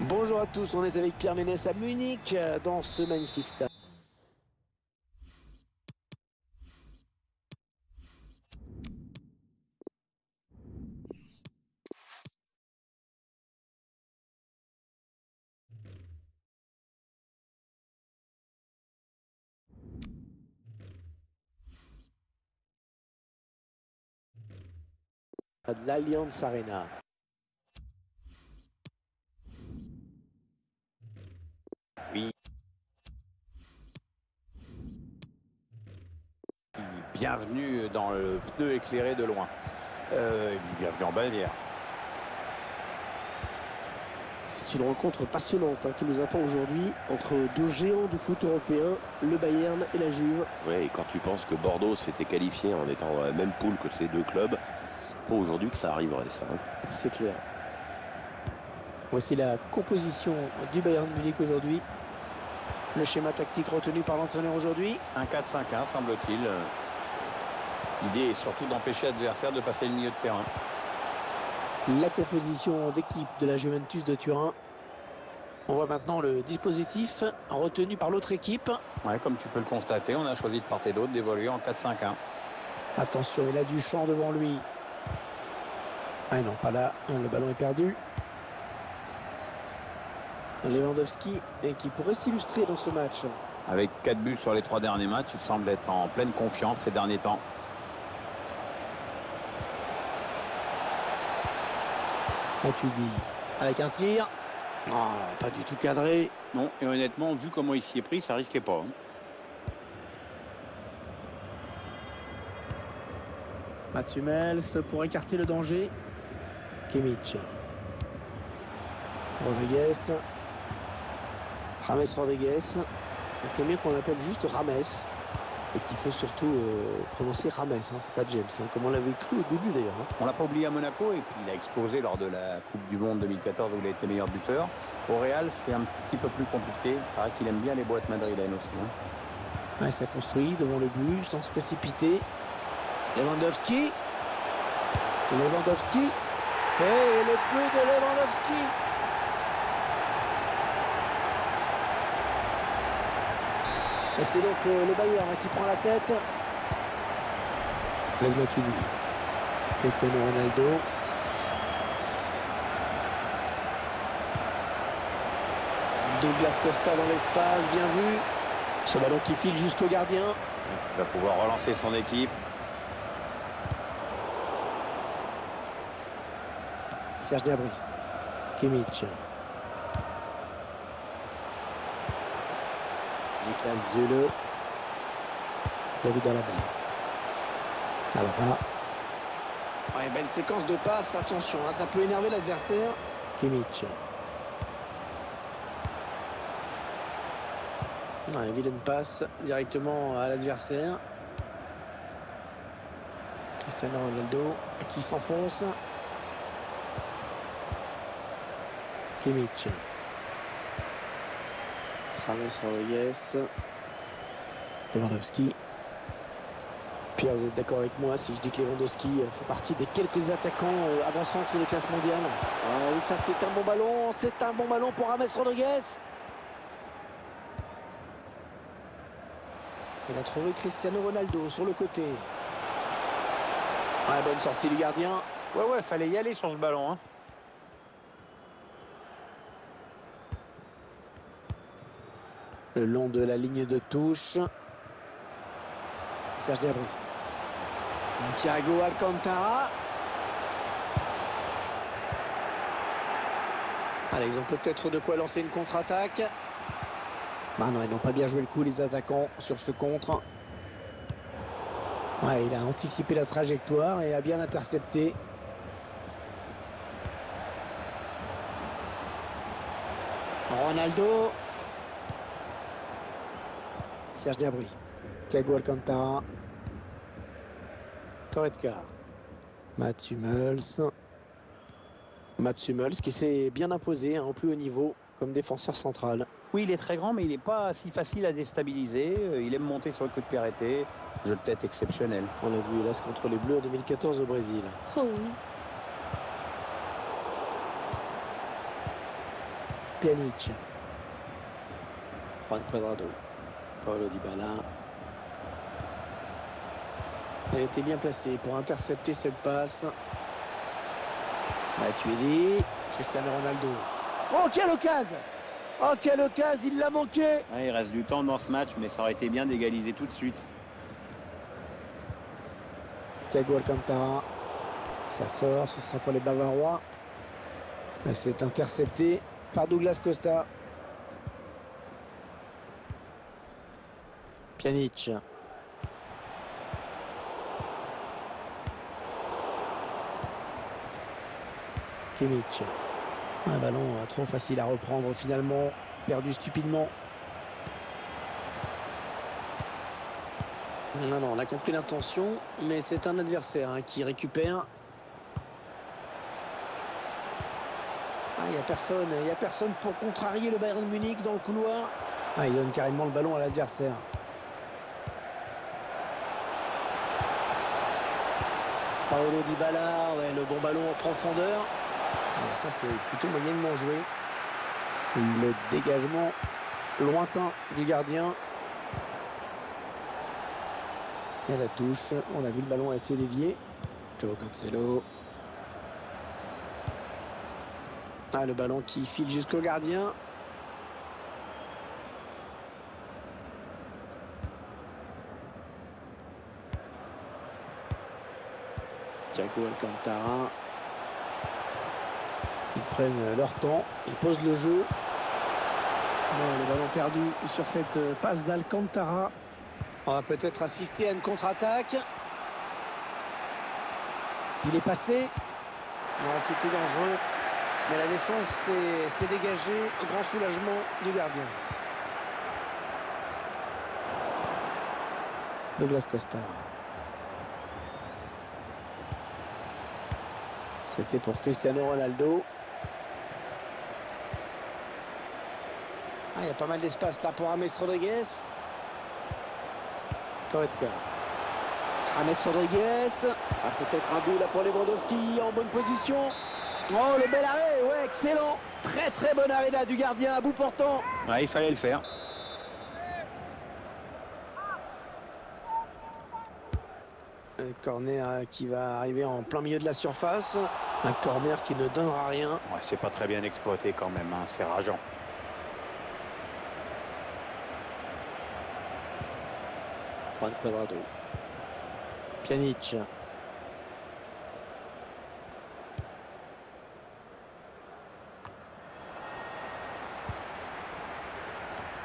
Bonjour à tous, on est avec Pierre Ménès à Munich dans ce magnifique stade. De l'Allianz Arena. Oui. Bienvenue dans le pneu éclairé de loin. Bienvenue en Bavière. C'est une rencontre passionnante qui nous attend aujourd'hui entre deux géants du foot européen, le Bayern et la Juve. Oui, et quand tu penses que Bordeaux s'était qualifié en étant dans la même poule que ces deux clubs, pas aujourd'hui que ça arriverait, ça. C'est clair. Voici la composition du Bayern Munich aujourd'hui. Le schéma tactique retenu par l'entraîneur aujourd'hui. Un 4-5-1, semble-t-il. L'idée est surtout d'empêcher l'adversaire de passer le milieu de terrain. La composition d'équipe de la Juventus de Turin. On voit maintenant le dispositif retenu par l'autre équipe. Ouais, comme tu peux le constater, on a choisi de part et d'autre d'évoluer en 4-5-1. Attention, il a du champ devant lui. Ah non, pas là. Le ballon est perdu. Lewandowski qui pourrait s'illustrer dans ce match. Avec 4 buts sur les 3 derniers matchs, il semble être en pleine confiance ces derniers temps. Matuidi avec un tir. Oh, pas du tout cadré. Non, et honnêtement, vu comment il s'y est pris, ça risquait pas. Mats Hummels pour écarter le danger. Kimmich. Rodriguez. James Rodriguez. Un camion qu'on appelle juste Rames. Et qu'il faut surtout prononcer Rames. C'est pas James. Comme on l'avait cru au début d'ailleurs. On l'a pas oublié à Monaco et puis il a explosé lors de la Coupe du Monde 2014 où il a été meilleur buteur. Au Real, c'est un petit peu plus compliqué. Il paraît qu'il aime bien les boîtes madrilènes aussi. Ouais, ça construit devant le but sans se précipiter. Lewandowski. Lewandowski. Et le but de Lewandowski. Et c'est donc le Bayern qui prend la tête. Les Matuidi. Cristiano Ronaldo. Douglas Costa dans l'espace, bien vu. Ce ballon qui file jusqu'au gardien. Il va pouvoir relancer son équipe. Serge Gnabry. Kimmich. Niklas Süle. David Alaba. Alaba. Ouais, belle séquence de passes. Attention, ça peut énerver l'adversaire. Kimmich. Ouais, vilaine passe directement à l'adversaire. Cristiano Ronaldo qui s'enfonce. Kimmich. James Rodriguez. Lewandowski. Pierre, vous êtes d'accord avec moi si je dis que Lewandowski fait partie des quelques attaquants avant-centre de classe mondiale? Oui, ça c'est un bon ballon. C'est un bon ballon pour James Rodriguez. Il a trouvé Cristiano Ronaldo sur le côté. Ouais, bonne sortie du gardien. Ouais, fallait y aller sur ce ballon. Le long de la ligne de touche. Serge Gnabry. Thiago Alcantara. Allez, ils ont peut-être de quoi lancer une contre-attaque. Bah non, ils n'ont pas bien joué le coup, les attaquants, sur ce contre. Ouais, il a anticipé la trajectoire et a bien intercepté. Ronaldo. Serge Gnabry. Thiago Alcantara. Goretzka. Mats Hummels. Mats Hummels qui s'est bien imposé au plus haut niveau comme défenseur central. Oui, il est très grand, mais il n'est pas si facile à déstabiliser. Il aime monter sur le coup de pied arrêté. Jeu de tête exceptionnel. On l'a vu, hélas, contre les Bleus en 2014 au Brésil. Oh oui. Pjanic. Juan Cuadrado. Paulo Dybala. Elle était bien placée pour intercepter cette passe. Matuidi. Cristiano Ronaldo. Oh, quelle occasion! Oh, quelle occasion! Il l'a manqué! Ouais, il reste du temps dans ce match, mais ça aurait été bien d'égaliser tout de suite. Thiago Alcantara. Ça sort, ce sera pour les Bavarois. C'est intercepté par Douglas Costa. Pjanic. Kimmich. Un ballon trop facile à reprendre finalement. Perdu stupidement. Non, on a compris l'intention, mais c'est un adversaire qui récupère. Il n'y a personne pour contrarier le Bayern Munich dans le couloir. Il donne carrément le ballon à l'adversaire. Paulo Dybala, le bon ballon en profondeur. Ça, c'est plutôt moyennement joué. Le dégagement lointain du gardien. Et la touche, on a vu le ballon a été dévié. Joao Cancelo. Le ballon qui file jusqu'au gardien. Thiago Alcantara. Ils prennent leur temps, ils posent le jeu. Le ballon perdu sur cette passe d'Alcantara. On va peut-être assister à une contre-attaque. Il est passé. C'était dangereux. Mais la défense s'est dégagée au grand soulagement du gardien. Douglas Costa. C'était pour Cristiano Ronaldo. Il y a pas mal d'espace là pour James Rodriguez. Goretzka. James Rodriguez. Peut-être un but là pour Lewandowski en bonne position. Oh, le bel arrêt, ouais, excellent. Très très bon arrêt là du gardien à bout portant. Ouais, il fallait le faire. Un corner qui va arriver en plein milieu de la surface. Un corner qui ne donnera rien. Ouais, c'est pas très bien exploité quand même, c'est rageant. Juan Cuadrado. Pjanic.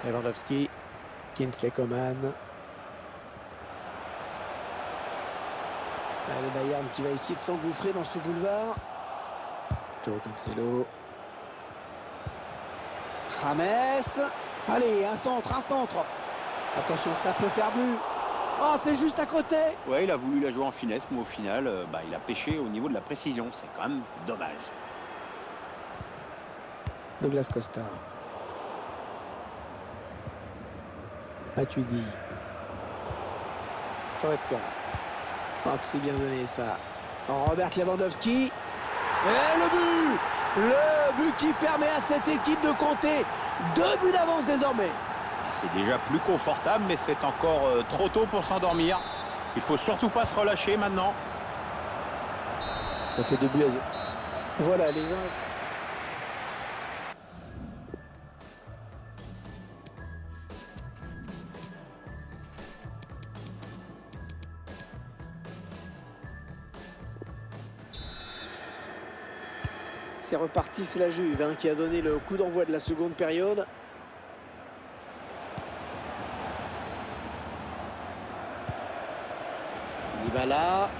Lewandowski. Kingsley Coman. Le Bayern qui va essayer de s'engouffrer dans ce boulevard. Joao Cancelo. James. Allez, un centre. Attention, ça peut faire but. Oh, c'est juste à côté. Ouais, il a voulu la jouer en finesse, mais au final, il a pêché au niveau de la précision. C'est quand même dommage. Douglas Costa. Matuidi. Goretzka. Oh, que c'est bien donné ça. Robert Lewandowski. Et le but qui permet à cette équipe de compter 2 buts d'avance désormais. C'est déjà plus confortable, mais c'est encore trop tôt pour s'endormir. Il faut surtout pas se relâcher maintenant. Ça fait 2 buts à 0. Voilà les uns. C'est reparti, c'est la Juve qui a donné le coup d'envoi de la seconde période. Dybala.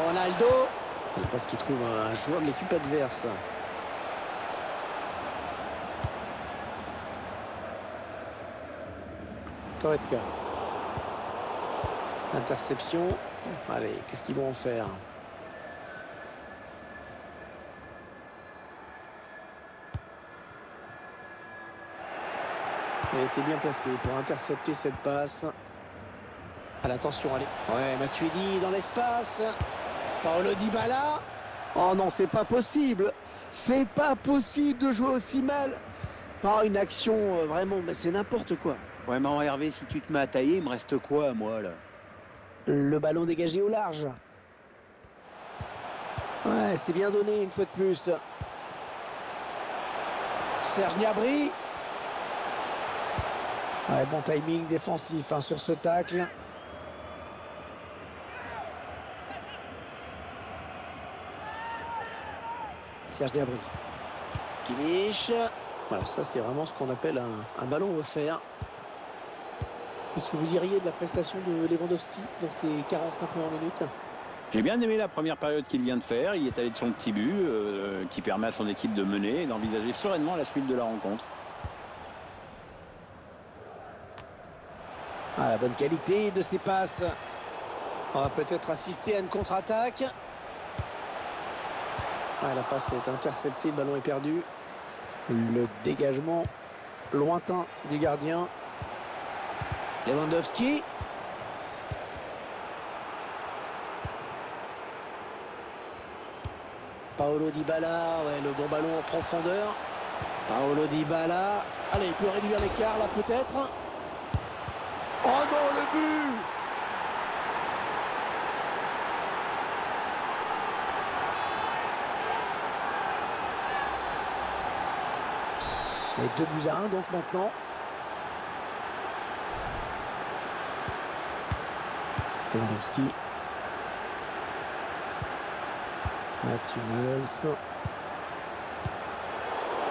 Ronaldo. C'est parce qu'il trouve un joueur de l'équipe adverse. Goretzka. Interception. Allez, qu'est-ce qu'ils vont en faire? Elle était bien placée pour intercepter cette passe. Attention, allez. Ouais, Matuidi dans l'espace. Paulo Dybala. Oh non, c'est pas possible. C'est pas possible de jouer aussi mal. Par une action, vraiment, mais c'est n'importe quoi. Ouais, mais Hervé, si tu te mets à tailler, il me reste quoi, moi, là? Le ballon dégagé au large. Ouais, c'est bien donné une fois de plus. Serge Gnabry. Ouais, bon timing défensif hein, sur ce tacle. Serge Gnabry. Kimmich. Voilà, ça c'est vraiment ce qu'on appelle un ballon offert. Qu'est-ce que vous diriez de la prestation de Lewandowski dans ces 45 premières minutes? J'ai bien aimé la première période qu'il vient de faire. Il est allé de son petit but qui permet à son équipe de mener et d'envisager sereinement la suite de la rencontre. Ah, la bonne qualité de ses passes. On va peut-être assister à une contre-attaque. Ah, la passe est interceptée, le ballon est perdu. Le dégagement lointain du gardien. Lewandowski. Paolo Dybala, ouais, le bon ballon en profondeur. Paolo Dybala. Allez, il peut réduire l'écart là peut-être. Oh non, le but! Et 2-1 donc maintenant. Lewandowski. Mathieu Hummels.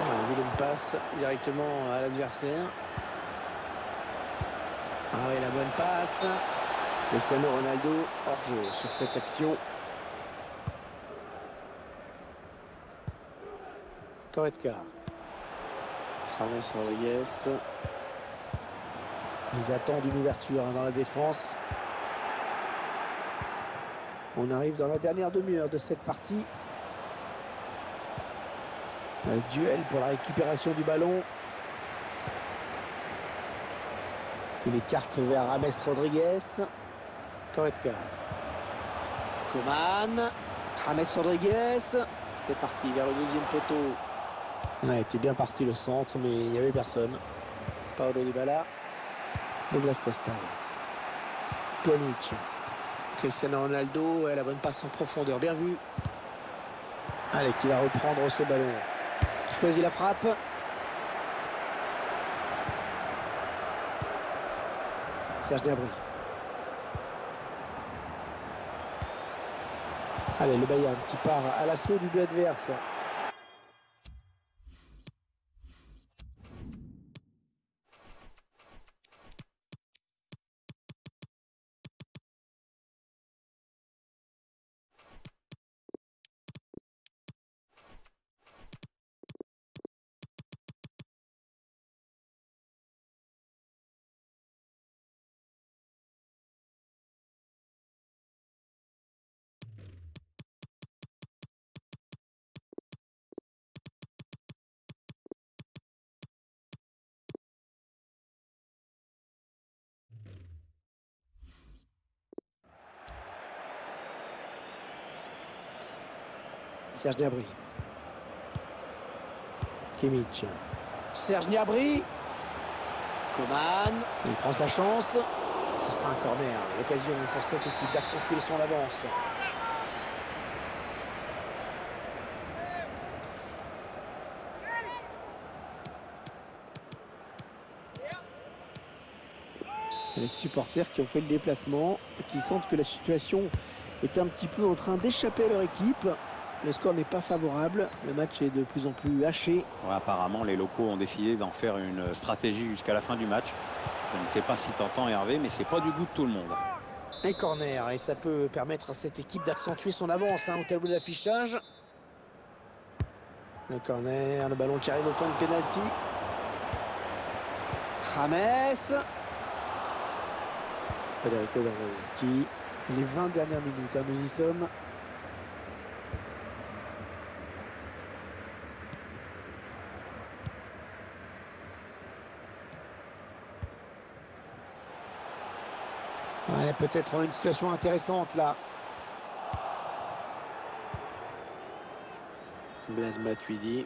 Une vilaine passe directement à l'adversaire. Ah oui, la bonne passe. Cristiano Ronaldo hors jeu sur cette action. Goretzka. James Rodriguez. Ils attendent une ouverture dans la défense. On arrive dans la dernière demi-heure de cette partie. Un duel pour la récupération du ballon. Il écarte vers James Rodriguez. Goretzka. Coman. James Rodriguez. C'est parti vers le deuxième poteau. Ouais, était bien parti le centre, mais il n'y avait personne. Paolo Dybala. Douglas Costa. Pjanic. Cristiano Ronaldo. Et la bonne passe en profondeur. Bien vu. Allez, qui va reprendre ce ballon. Choisit la frappe. Serge Gnabry. Allez, le Bayern qui part à l'assaut du but adverse. Serge Gnabry. Kimmich. Serge Gnabry. Coman. Il prend sa chance. Ce sera un corner. L'occasion pour cette équipe d'accentuer son avance. Les supporters qui ont fait le déplacement, qui sentent que la situation est un petit peu en train d'échapper à leur équipe. Le score n'est pas favorable, le match est de plus en plus haché. Ouais, apparemment, les locaux ont décidé d'en faire une stratégie jusqu'à la fin du match. Je ne sais pas si t'entends Hervé, mais c'est pas du goût de tout le monde. Un corner, et ça peut permettre à cette équipe d'accentuer son avance au tableau d'affichage. Le corner, le ballon qui arrive au point de pénalty. James. Federico Bernardeschi. Les 20 dernières minutes, nous y sommes. Ouais, peut-être une situation intéressante là. Blaise Matuidi.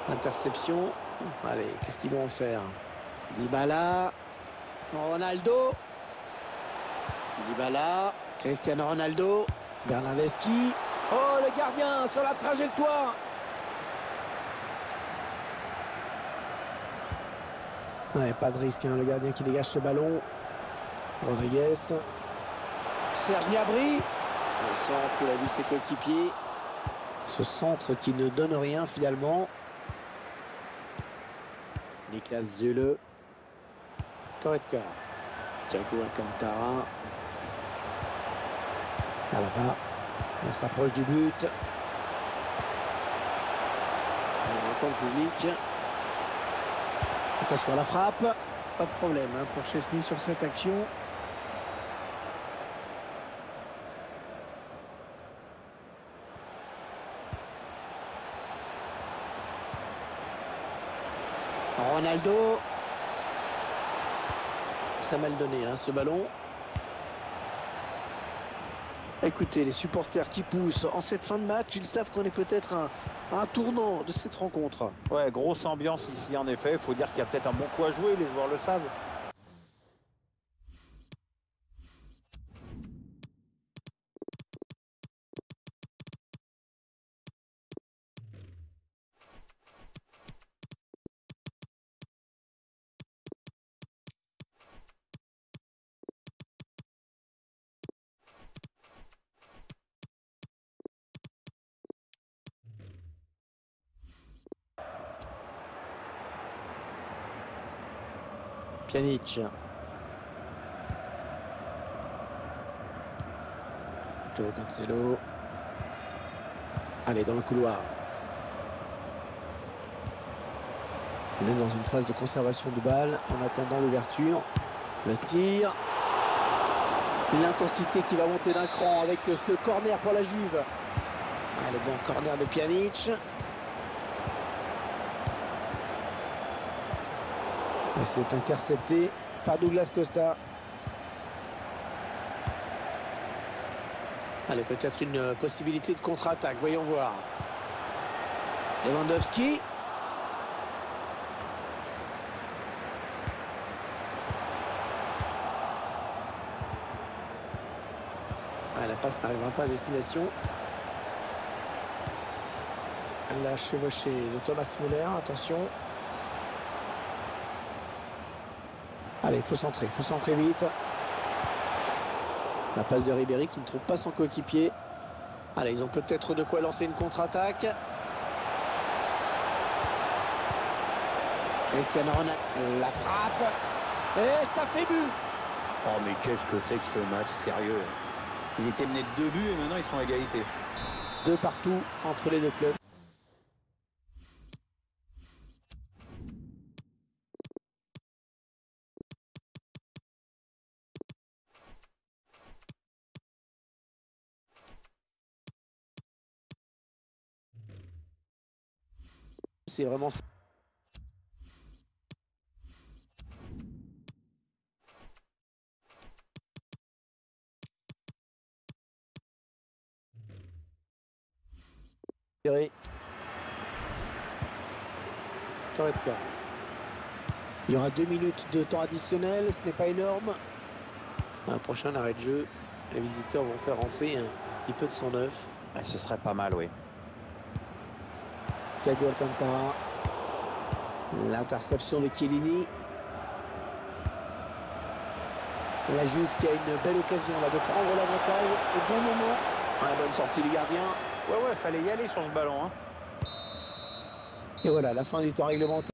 Interception. Allez, qu'est-ce qu'ils vont en faire? Dybala. Ronaldo. Dybala. Cristiano Ronaldo. Bernardeschi. Oh, le gardien sur la trajectoire. Ouais, pas de risque, hein, le gardien qui dégage ce ballon. Rodriguez. Serge Gnabry. Le centre, il a vu ses coéquipiers. Ce centre qui ne donne rien finalement. Niklas Süle. Goretzka. Thiago Alcantara. Là-bas. On s'approche du but. On entend le public. Attention à la frappe. Pas de problème hein, pour Chesney sur cette action. Ronaldo. Très mal donné hein, ce ballon. Écoutez, les supporters qui poussent en cette fin de match, ils savent qu'on est peut-être à un tournant de cette rencontre. Ouais, grosse ambiance ici en effet. Il faut dire qu'il y a peut-être un bon coup à jouer, les joueurs le savent. Pjanic. Joao Cancelo. Allez, dans le couloir. On est dans une phase de conservation de balle en attendant l'ouverture. Le tir. L'intensité qui va monter d'un cran avec ce corner pour la Juve. Ah, le bon corner de Pjanic. Et c'est intercepté par Douglas Costa. Allez, peut-être une possibilité de contre-attaque. Voyons voir. Lewandowski. Ah, la passe n'arrivera pas à destination. La chevauchée de Thomas Müller. Attention. Allez, il faut centrer vite. La passe de Ribéry qui ne trouve pas son coéquipier. Allez, ils ont peut-être de quoi lancer une contre-attaque. Cristiano Ronaldo, la frappe. Et ça fait but. Oh mais qu'est-ce que c'est que ce match, sérieux. Ils étaient menés de 2 buts et maintenant ils sont à égalité. 2 partout entre les deux clubs. C'est vraiment... Goretzka. Il y aura 2 minutes de temps additionnel, ce n'est pas énorme. Un prochain arrêt de jeu, les visiteurs vont faire rentrer un petit peu de sang neuf. Ouais, ce serait pas mal, oui. Thiago Alcantara. L'interception de Chiellini. La Juve qui a une belle occasion là, de prendre l'avantage au bon moment. Ah, bonne sortie du gardien. Ouais, fallait y aller sur ce ballon. Hein. Et voilà, la fin du temps réglementaire.